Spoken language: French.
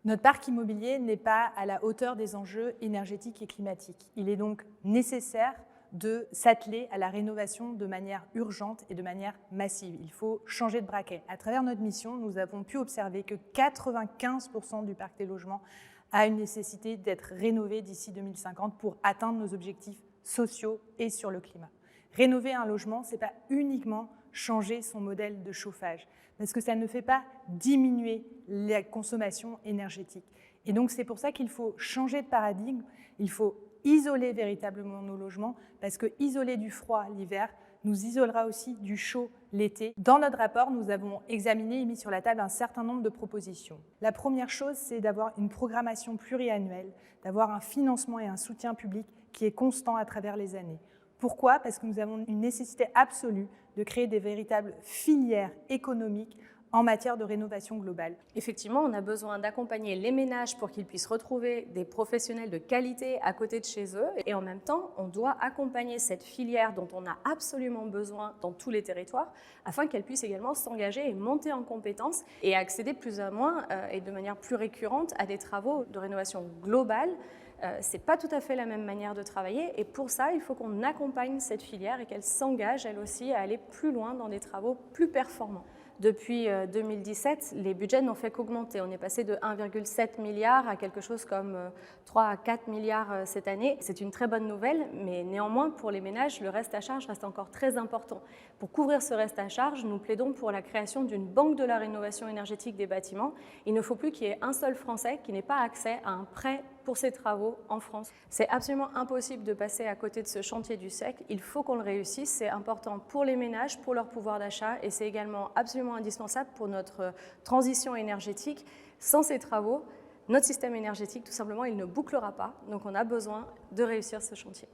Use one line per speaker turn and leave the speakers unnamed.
Notre parc immobilier n'est pas à la hauteur des enjeux énergétiques et climatiques. Il est donc nécessaire de s'atteler à la rénovation de manière urgente et de manière massive. Il faut changer de braquet. À travers notre mission, nous avons pu observer que 95% du parc des logements a une nécessité d'être rénové d'ici 2050 pour atteindre nos objectifs sociaux et sur le climat. Rénover un logement, ce n'est pas uniquement changer son modèle de chauffage, parce que ça ne fait pas diminuer la consommation énergétique. Et donc c'est pour ça qu'il faut changer de paradigme, il faut isoler véritablement nos logements, parce que isoler du froid l'hiver nous isolera aussi du chaud l'été. Dans notre rapport, nous avons examiné et mis sur la table un certain nombre de propositions. La première chose, c'est d'avoir une programmation pluriannuelle, d'avoir un financement et un soutien public qui est constant à travers les années. Pourquoi ? Parce que nous avons une nécessité absolue de créer des véritables filières économiques en matière de rénovation globale.
Effectivement, on a besoin d'accompagner les ménages pour qu'ils puissent retrouver des professionnels de qualité à côté de chez eux. Et en même temps, on doit accompagner cette filière dont on a absolument besoin dans tous les territoires afin qu'elle puisse également s'engager et monter en compétences et accéder plus ou moins et de manière plus récurrente à des travaux de rénovation globale. Ce n'est pas tout à fait la même manière de travailler et pour ça, il faut qu'on accompagne cette filière et qu'elle s'engage elle aussi à aller plus loin dans des travaux plus performants. Depuis 2017, les budgets n'ont fait qu'augmenter. On est passé de 1,7 milliard à quelque chose comme 3 à 4 milliards cette année. C'est une très bonne nouvelle, mais néanmoins, pour les ménages, le reste à charge reste encore très important. Pour couvrir ce reste à charge, nous plaidons pour la création d'une banque de la rénovation énergétique des bâtiments. Il ne faut plus qu'il y ait un seul Français qui n'ait pas accès à un prêt pour ses travaux en France. C'est absolument impossible de passer à côté de ce chantier du siècle. Il faut qu'on le réussisse. C'est important pour les ménages, pour leur pouvoir d'achat et c'est également absolument indispensable pour notre transition énergétique. Sans ces travaux, notre système énergétique, tout simplement, il ne bouclera pas. Donc on a besoin de réussir ce chantier.